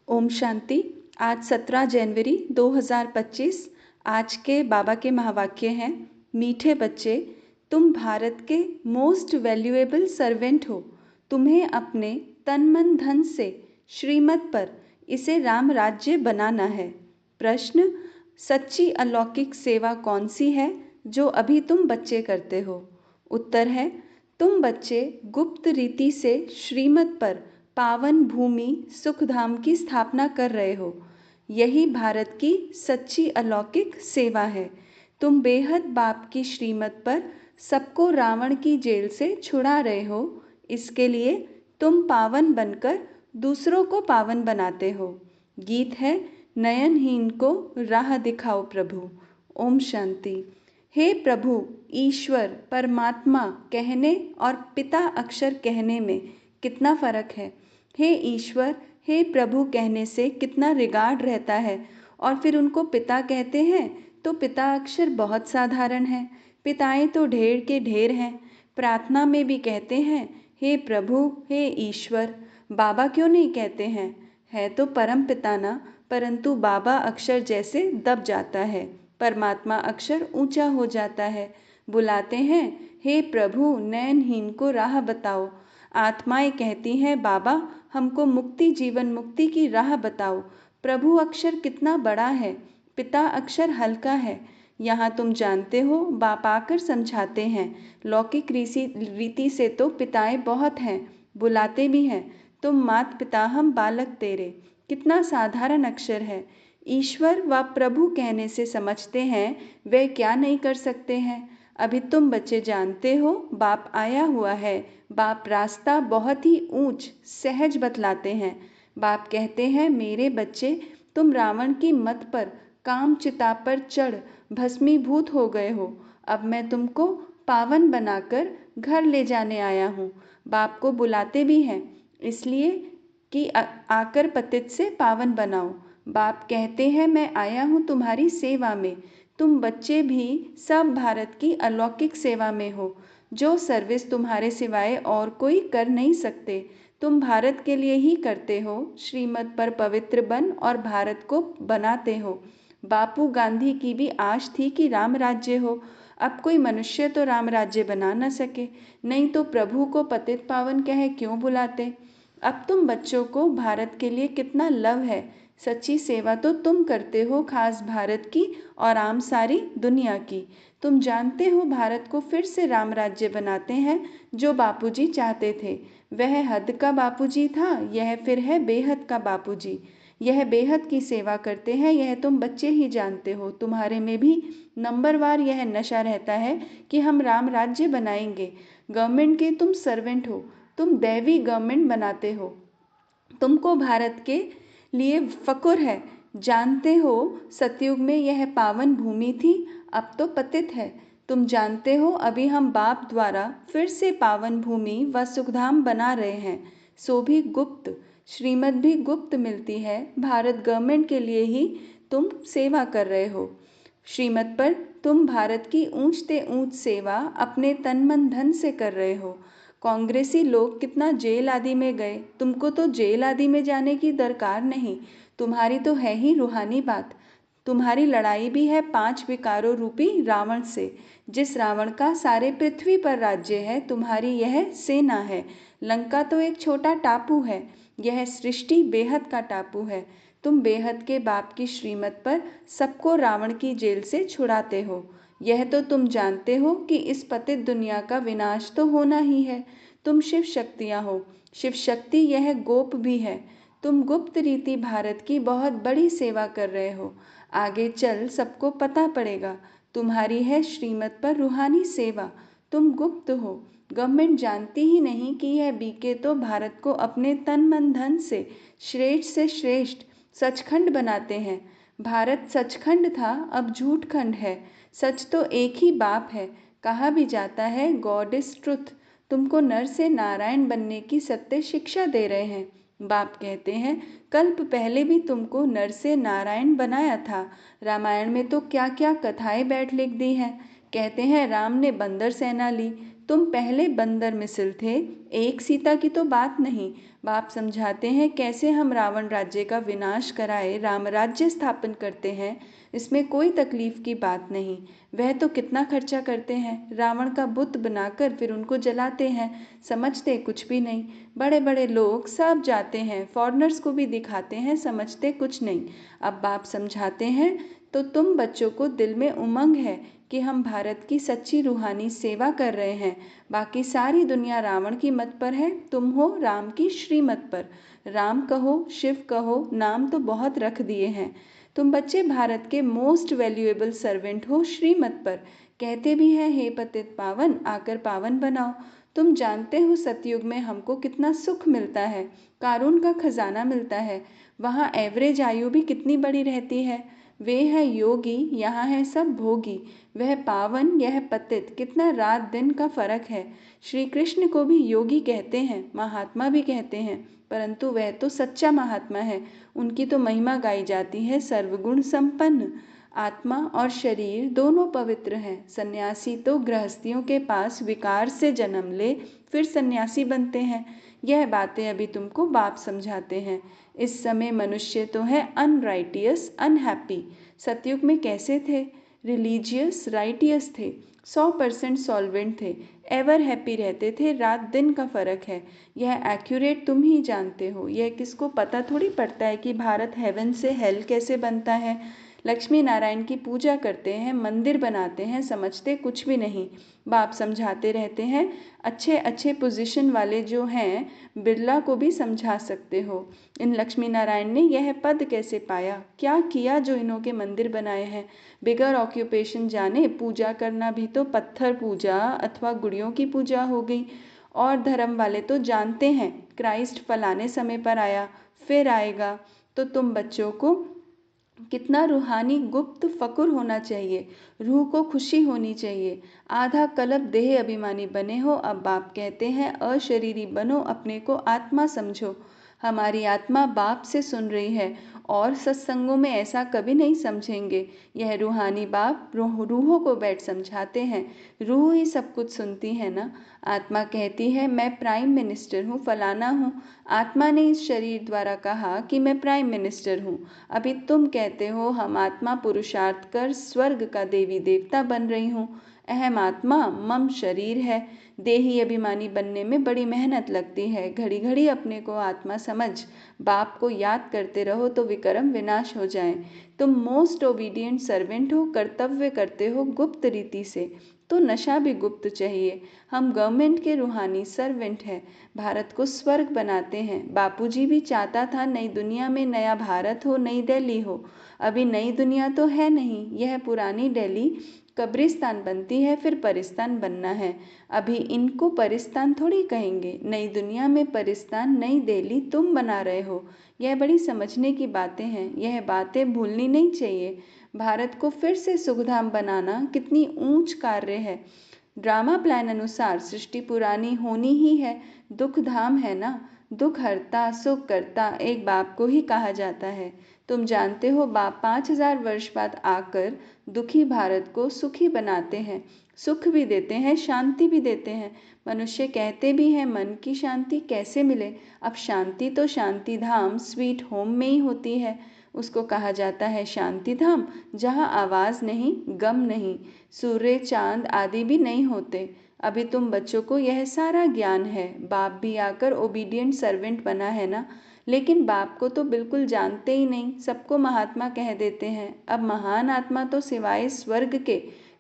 ओम शांति। आज 17 जनवरी 2025। आज के बाबा के महावाक्य हैं, मीठे बच्चे, तुम भारत के मोस्ट वैल्यूएबल सर्वेंट हो। तुम्हें अपने तन मन धन से श्रीमत पर इसे राम राज्य बनाना है। प्रश्न, सच्ची अलौकिक सेवा कौन सी है जो अभी तुम बच्चे करते हो? उत्तर है, तुम बच्चे गुप्त रीति से श्रीमत पर पावन भूमि सुखधाम की स्थापना कर रहे हो। यही भारत की सच्ची अलौकिक सेवा है। तुम बेहद बाप की श्रीमत पर सबको रावण की जेल से छुड़ा रहे हो। इसके लिए तुम पावन बनकर दूसरों को पावन बनाते हो। गीत है, नयनहीन को राह दिखाओ प्रभु। ओम शांति। हे प्रभु, ईश्वर, परमात्मा कहने और पिता अक्षर कहने में कितना फर्क है। हे ईश्वर, हे प्रभु कहने से कितना रिगार्ड रहता है, और फिर उनको पिता कहते हैं तो पिता अक्षर बहुत साधारण है। पिताएं तो ढेर के ढेर हैं। प्रार्थना में भी कहते हैं, हे प्रभु, हे ईश्वर। बाबा क्यों नहीं कहते हैं? है तो परम पिता ना, परंतु बाबा अक्षर जैसे दब जाता है, परमात्मा अक्षर ऊंचा हो जाता है। बुलाते हैं, हे प्रभु, नयनहीन को राह बताओ। आत्माएं कहती हैं, बाबा हमको मुक्ति, जीवन मुक्ति की राह बताओ। प्रभु अक्षर कितना बड़ा है, पिता अक्षर हल्का है। यहाँ तुम जानते हो, बाप आकर समझाते हैं। लौकिक रीति से तो पिताएं बहुत हैं, बुलाते भी हैं, तुम मात पिता हम बालक तेरे। कितना साधारण अक्षर है। ईश्वर व प्रभु कहने से समझते हैं वे क्या नहीं कर सकते हैं। अभी तुम बच्चे जानते हो, बाप आया हुआ है। बाप रास्ता बहुत ही ऊंच सहज बतलाते हैं। बाप कहते हैं, मेरे बच्चे, तुम रावण की मत पर काम चिता पर चढ़ भस्मीभूत हो गए हो। अब मैं तुमको पावन बनाकर घर ले जाने आया हूँ। बाप को बुलाते भी हैं इसलिए कि आकर पतित से पावन बनाओ। बाप कहते हैं, मैं आया हूँ तुम्हारी सेवा में। तुम बच्चे भी सब भारत की अलौकिक सेवा में हो। जो सर्विस तुम्हारे सिवाय और कोई कर नहीं सकते, तुम भारत के लिए ही करते हो। श्रीमत पर पवित्र बन और भारत को बनाते हो। बापू गांधी की भी आश थी कि राम राज्य हो। अब कोई मनुष्य तो राम राज्य बना न सके, नहीं तो प्रभु को पतित पावन कह क्यों बुलाते। अब तुम बच्चों को भारत के लिए कितना लव है। सच्ची सेवा तो तुम करते हो, खास भारत की और आम सारी दुनिया की। तुम जानते हो, भारत को फिर से राम राज्य बनाते हैं जो बापूजी चाहते थे। वह हद का बापूजी था, यह फिर है बेहद का बापूजी। यह बेहद की सेवा करते हैं, यह तुम बच्चे ही जानते हो। तुम्हारे में भी नंबरवार यह नशा रहता है कि हम राम राज्य बनाएंगे। गवर्नमेंट के तुम सर्वेंट हो, तुम दैवी गवर्नमेंट बनाते हो। तुमको भारत के लिए फक्र है। जानते हो, सतयुग में यह पावन भूमि थी, अब तो पतित है। तुम जानते हो, अभी हम बाप द्वारा फिर से पावन भूमि व सुखधाम बना रहे हैं। सो भी गुप्त, श्रीमत भी गुप्त मिलती है। भारत गवर्नमेंट के लिए ही तुम सेवा कर रहे हो। श्रीमत पर तुम भारत की ऊंचते ऊंच सेवा अपने तन मन धन से कर रहे हो। कांग्रेसी लोग कितना जेल आदि में गए, तुमको तो जेल आदि में जाने की दरकार नहीं। तुम्हारी तो है ही रूहानी बात। तुम्हारी लड़ाई भी है 5 विकारों रूपी रावण से। जिस रावण का सारे पृथ्वी पर राज्य है, तुम्हारी यह सेना है। लंका तो एक छोटा टापू है, यह सृष्टि बेहद का टापू है। तुम बेहद के बाप की श्रीमत पर सबको रावण की जेल से छुड़ाते हो। यह तो तुम जानते हो कि इस पतित दुनिया का विनाश तो होना ही है। तुम शिव शक्तियाँ हो, शिव शक्ति यह गोप भी है। तुम गुप्त रीति भारत की बहुत बड़ी सेवा कर रहे हो। आगे चल सबको पता पड़ेगा, तुम्हारी है श्रीमत पर रूहानी सेवा। तुम गुप्त हो, गवर्नमेंट जानती ही नहीं कि यह बीके तो भारत को अपने तन मन धन से श्रेष्ठ सचखंड बनाते हैं। भारत सचखंड था, अब झूठखंड है। सच तो एक ही बाप है। कहा भी जाता है, गॉड इज ट्रुथ। तुमको नर से नारायण बनने की सत्य शिक्षा दे रहे हैं। बाप कहते हैं, कल्प पहले भी तुमको नर से नारायण बनाया था। रामायण में तो क्या क्या कथाएं बैठ लिख दी हैं। कहते हैं, राम ने बंदर सेना ली, तुम पहले बंदर मिसल थे, एक सीता की तो बात नहीं। बाप समझाते हैं कैसे हम रावण राज्य का विनाश कराए राम राज्य स्थापन करते हैं, इसमें कोई तकलीफ की बात नहीं। वह तो कितना खर्चा करते हैं, रावण का बुत बनाकर फिर उनको जलाते हैं, समझते कुछ भी नहीं। बड़े बड़े लोग सब जाते हैं, फॉरेनर्स को भी दिखाते हैं, समझते कुछ नहीं। अब बाप समझाते हैं तो तुम बच्चों को दिल में उमंग है कि हम भारत की सच्ची रूहानी सेवा कर रहे हैं। बाकी सारी दुनिया रावण की मत पर है, तुम हो राम की श्रीमत पर। राम कहो शिव कहो, नाम तो बहुत रख दिए हैं। तुम बच्चे भारत के मोस्ट वैल्यूएबल सर्वेंट हो श्रीमत पर। कहते भी हैं हे पतित पावन आकर पावन बनाओ। तुम जानते हो सतयुग में हमको कितना सुख मिलता है, कारून का खजाना मिलता है। वहाँ एवरेज आयु भी कितनी बड़ी रहती है। वे है योगी, यहाँ है सब भोगी। वह पावन यह पतित, कितना रात दिन का फर्क है। श्री कृष्ण को भी योगी कहते हैं, महात्मा भी कहते हैं, परंतु वह तो सच्चा महात्मा है। उनकी तो महिमा गाई जाती है सर्वगुण संपन्न। आत्मा और शरीर दोनों पवित्र हैं। सन्यासी तो गृहस्थियों के पास विकार से जन्म ले फिर सन्यासी बनते हैं। यह बातें अभी तुमको बाप समझाते हैं। इस समय मनुष्य तो है अनराइटियस अनहैप्पी। सतयुग में कैसे थे? रिलीजियस राइटियस थे, 100% सॉल्वेंट थे, एवर हैप्पी रहते थे, रात दिन का फर्क है। यह एक्यूरेट तुम ही जानते हो। यह किसको पता थोड़ी पड़ता है कि भारत हेवन से हेल कैसे बनता है। लक्ष्मी नारायण की पूजा करते हैं, मंदिर बनाते हैं, समझते कुछ भी नहीं। बाप समझाते रहते हैं, अच्छे अच्छे पोजीशन वाले जो हैं बिरला को भी समझा सकते हो। इन लक्ष्मी नारायण ने यह पद कैसे पाया, क्या किया जो इन्हों के मंदिर बनाए हैं। बिगर ऑक्यूपेशन जाने पूजा करना भी तो पत्थर पूजा अथवा गुड़ियों की पूजा हो गई। और धर्म वाले तो जानते हैं क्राइस्ट फलाने समय पर आया, फिर आएगा। तो तुम बच्चों को कितना रूहानी गुप्त फकुर होना चाहिए, रूह को खुशी होनी चाहिए। आधा कल्प देह अभिमानी बने हो, अब बाप कहते हैं अशरीरी बनो, अपने को आत्मा समझो। हमारी आत्मा बाप से सुन रही है और सत्संगों में ऐसा कभी नहीं समझेंगे। यह रूहानी बाप रूहों को बैठ समझाते हैं, रूह ही सब कुछ सुनती है ना। आत्मा कहती है मैं प्राइम मिनिस्टर हूँ, फलाना हूँ। आत्मा ने इस शरीर द्वारा कहा कि मैं प्राइम मिनिस्टर हूँ। अभी तुम कहते हो हम आत्मा पुरुषार्थ कर स्वर्ग का देवी देवता बन रही हूँ। अहम आत्मा मम शरीर है। देही अभिमानी बनने में बड़ी मेहनत लगती है। घड़ी घड़ी अपने को आत्मा समझ बाप को याद करते रहो तो विक्रम विनाश हो जाए। तुम मोस्ट ओबीडियंट सर्वेंट हो, कर्तव्य करते हो गुप्त रीति से, तो नशा भी गुप्त चाहिए। हम गवर्नमेंट के रूहानी सर्वेंट हैं, भारत को स्वर्ग बनाते हैं। बापूजी भी चाहता था नई दुनिया में नया भारत हो, नई दिल्ली हो। अभी नई दुनिया तो है नहीं, यह पुरानी दिल्ली कब्रिस्तान बनती है, फिर परिस्तान बनना है। अभी इनको परिस्तान थोड़ी कहेंगे, नई दुनिया में परिस्तान नई दिल्ली तुम बना रहे हो। यह बड़ी समझने की बातें हैं, यह बातें भूलनी नहीं चाहिए। भारत को फिर से सुखधाम बनाना कितनी ऊंच कार्य है। ड्रामा प्लान अनुसार सृष्टि पुरानी होनी ही है, दुख धाम है ना। दुख हरता सुख करता एक बाप को ही कहा जाता है। तुम जानते हो बाप 5000 वर्ष बाद आकर दुखी भारत को सुखी बनाते हैं, सुख भी देते हैं, शांति भी देते हैं। मनुष्य कहते भी हैं मन की शांति कैसे मिले। अब शांति तो शांति धाम स्वीट होम में ही होती है। उसको कहा जाता है शांति धाम, जहाँ आवाज़ नहीं, गम नहीं, सूर्य चांद आदि भी नहीं होते। अभी तुम बच्चों को यह सारा ज्ञान है। बाप भी आकर ओबीडियंट सर्वेंट बना है ना, लेकिन बाप को तो बिल्कुल जानते ही नहीं, सबको महात्मा कह देते हैं। अब महान आत्मा तो सिवाय स्वर्ग के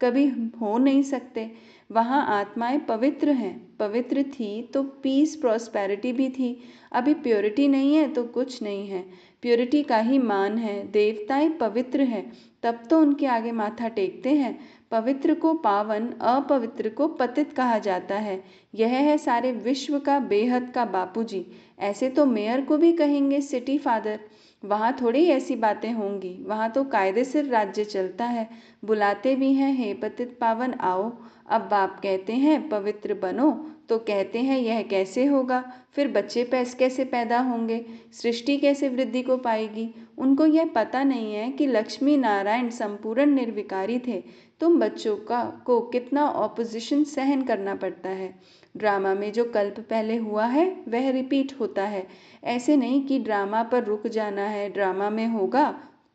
कभी हो नहीं सकते। वहाँ आत्माएं पवित्र हैं, पवित्र थी तो पीस प्रॉस्पेरिटी भी थी। अभी प्योरिटी नहीं है तो कुछ नहीं है, प्योरिटी का ही मान है। देवताएं पवित्र हैं तब तो उनके आगे माथा टेकते हैं। पवित्र को पावन, अपवित्र को पतित कहा जाता है। यह है सारे विश्व का बेहद का बापूजी। ऐसे तो मेयर को भी कहेंगे सिटी फादर। वहाँ थोड़ी ऐसी बातें होंगी, वहाँ तो कायदे से राज्य चलता है। बुलाते भी हैं हे पतित पावन आओ। अब बाप कहते हैं पवित्र बनो, तो कहते हैं यह कैसे होगा, फिर बच्चे कैसे पैदा होंगे, सृष्टि कैसे वृद्धि को पाएगी। उनको यह पता नहीं है कि लक्ष्मी नारायण संपूर्ण निर्विकारी थे, तुम बच्चों का को कितना ऑपोजिशन सहन करना पड़ता है। ड्रामा में जो कल्प पहले हुआ है वह रिपीट होता है। ऐसे नहीं कि ड्रामा पर रुक जाना है, ड्रामा में होगा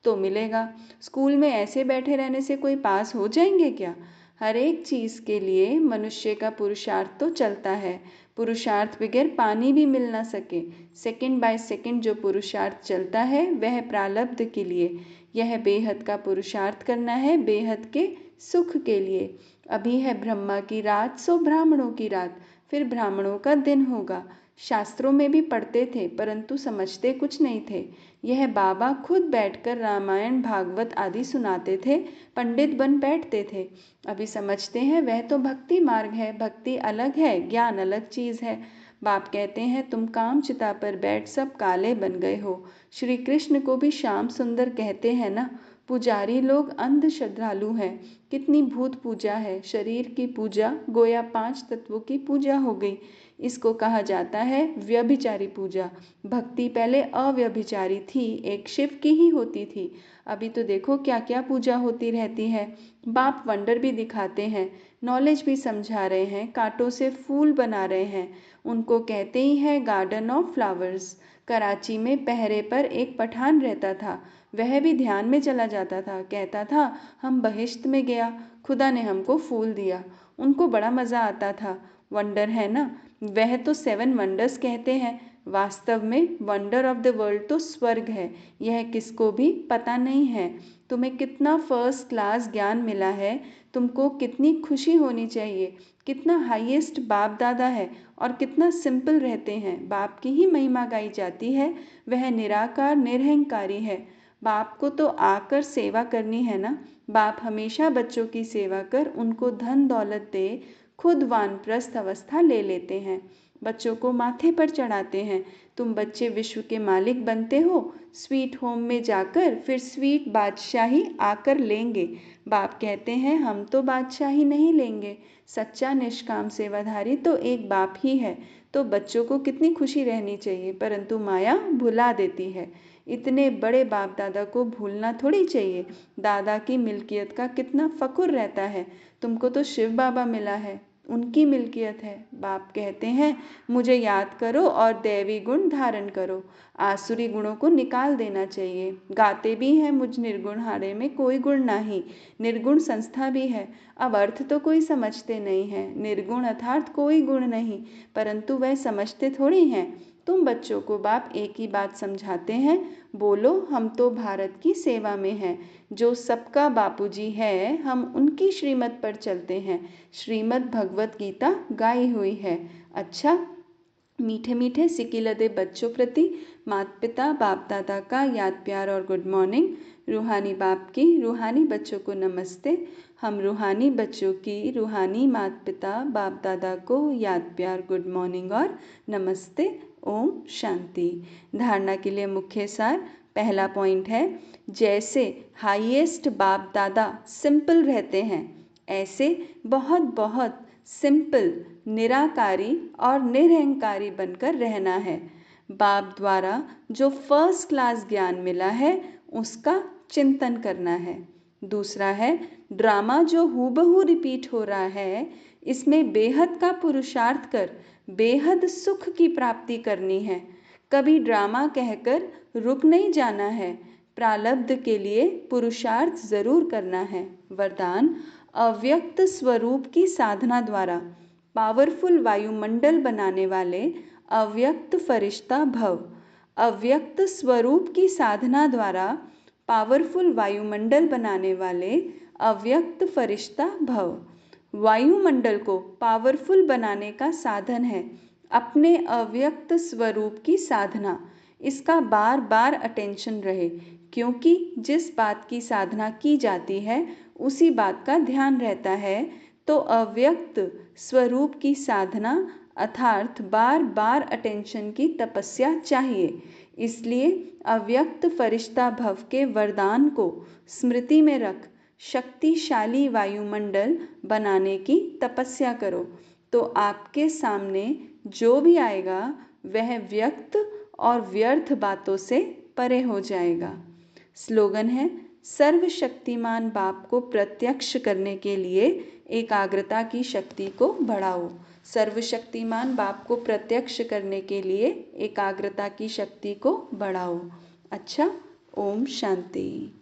तो मिलेगा। स्कूल में ऐसे बैठे रहने से कोई पास हो जाएंगे क्या? हर एक चीज़ के लिए मनुष्य का पुरुषार्थ तो चलता है। पुरुषार्थ बगैर पानी भी मिल ना सके। सेकंड बाय सेकंड जो पुरुषार्थ चलता है वह प्रारब्ध के लिए। यह बेहद का पुरुषार्थ करना है, बेहद के सुख के लिए। अभी है ब्रह्मा की रात सो ब्राह्मणों की रात, फिर ब्राह्मणों का दिन होगा। शास्त्रों में भी पढ़ते थे परंतु समझते कुछ नहीं थे। यह बाबा खुद बैठकर रामायण भागवत आदि सुनाते थे, पंडित बन बैठते थे। अभी समझते हैं वह तो भक्ति मार्ग है, भक्ति अलग है, ज्ञान अलग चीज़ है। बाप कहते हैं तुम काम चिता पर बैठ सब काले बन गए हो। श्री कृष्ण को भी श्याम सुंदर कहते हैं ना। पुजारी लोग अंध श्रद्धालु हैं। कितनी भूत पूजा है, शरीर की पूजा गोया 5 तत्वों की पूजा हो गई। इसको कहा जाता है व्यभिचारी पूजा। भक्ति पहले अव्यभिचारी थी, एक शिव की ही होती थी। अभी तो देखो क्या क्या पूजा होती रहती है। बाप वंडर भी दिखाते हैं, नॉलेज भी समझा रहे हैं, कांटों से फूल बना रहे हैं। उनको कहते ही है गार्डन ऑफ फ्लावर्स। कराची में पहरे पर एक पठान रहता था। वह भी ध्यान में चला जाता था, कहता था हम बहिश्त में गया, खुदा ने हमको फूल दिया। उनको बड़ा मज़ा आता था। वंडर है ना, वह तो 7 वंडर्स कहते हैं। वास्तव में वंडर ऑफ द वर्ल्ड तो स्वर्ग है। यह किसको भी पता नहीं है। तुम्हें कितना फर्स्ट क्लास ज्ञान मिला है, तुमको कितनी खुशी होनी चाहिए। कितना हाईएस्ट बाप दादा है और कितना सिंपल रहते हैं। बाप की ही महिमा गाई जाती है। वह निराकार निरहंकारी है। बाप को तो आकर सेवा करनी है ना। बाप हमेशा बच्चों की सेवा कर उनको धन दौलत दे, खुद वानप्रस्थ अवस्था ले लेते हैं, बच्चों को माथे पर चढ़ाते हैं। तुम बच्चे विश्व के मालिक बनते हो। स्वीट होम में जाकर फिर स्वीट बादशाही आकर लेंगे। बाप कहते हैं हम तो बादशाही नहीं लेंगे। सच्चा निष्काम सेवाधारी तो एक बाप ही है। तो बच्चों को कितनी खुशी रहनी चाहिए, परंतु माया भुला देती है। इतने बड़े बाप दादा को भूलना थोड़ी चाहिए। दादा की मिल्कियत का कितना फक्र रहता है। तुमको तो शिव बाबा मिला है, उनकी मिल्कियत है। बाप कहते हैं मुझे याद करो और दैवी गुण धारण करो। आसुरी गुणों को निकाल देना चाहिए। गाते भी हैं मुझ निर्गुण हारे में कोई गुण नहीं। निर्गुण संस्था भी है। अब अर्थ तो कोई समझते नहीं है। निर्गुण अर्थात कोई गुण नहीं, परंतु वह समझते थोड़ी हैं। तुम बच्चों को बाप एक ही बात समझाते हैं, बोलो हम तो भारत की सेवा में हैं। जो सबका बापूजी है, हम उनकी श्रीमत पर चलते हैं। श्रीमद् भगवत गीता गाई हुई है। अच्छा, मीठे मीठे सिकिलदे बच्चों प्रति माता पिता बाप दादा का याद प्यार और गुड मॉर्निंग। रूहानी बाप की रूहानी बच्चों को नमस्ते। हम रूहानी बच्चों की रूहानी माता पिता बाप दादा को याद प्यार गुड मॉर्निंग और नमस्ते। ओम शांति। धारणा के लिए मुख्य सार। पहला पॉइंट है, जैसे हाईएस्ट बाप दादा सिंपल रहते हैं, ऐसे बहुत बहुत सिंपल निराकारी और निरहंकारी बनकर रहना है। बाप द्वारा जो फर्स्ट क्लास ज्ञान मिला है उसका चिंतन करना है। दूसरा है, ड्रामा जो हूबहू रिपीट हो रहा है, इसमें बेहद का पुरुषार्थ कर बेहद सुख की प्राप्ति करनी है। कभी ड्रामा कहकर रुक नहीं जाना है। प्रारब्ध के लिए पुरुषार्थ जरूर करना है। वरदान, अव्यक्त स्वरूप की साधना द्वारा पावरफुल वायुमंडल बनाने वाले अव्यक्त फरिश्ता भव। अव्यक्त स्वरूप की साधना द्वारा पावरफुल वायुमंडल बनाने वाले अव्यक्त फरिश्ता भव। वायुमंडल को पावरफुल बनाने का साधन है अपने अव्यक्त स्वरूप की साधना। इसका बार बार अटेंशन रहे, क्योंकि जिस बात की साधना की जाती है उसी बात का ध्यान रहता है। तो अव्यक्त स्वरूप की साधना अर्थात बार बार अटेंशन की तपस्या चाहिए। इसलिए अव्यक्त फरिश्ता भव के वरदान को स्मृति में रख शक्तिशाली वायुमंडल बनाने की तपस्या करो, तो आपके सामने जो भी आएगा वह व्यक्त और व्यर्थ बातों से परे हो जाएगा। स्लोगन है, सर्वशक्तिमान बाप को प्रत्यक्ष करने के लिए एकाग्रता की शक्ति को बढ़ाओ। सर्वशक्तिमान बाप को प्रत्यक्ष करने के लिए एकाग्रता की शक्ति को बढ़ाओ। अच्छा, ओम शांति।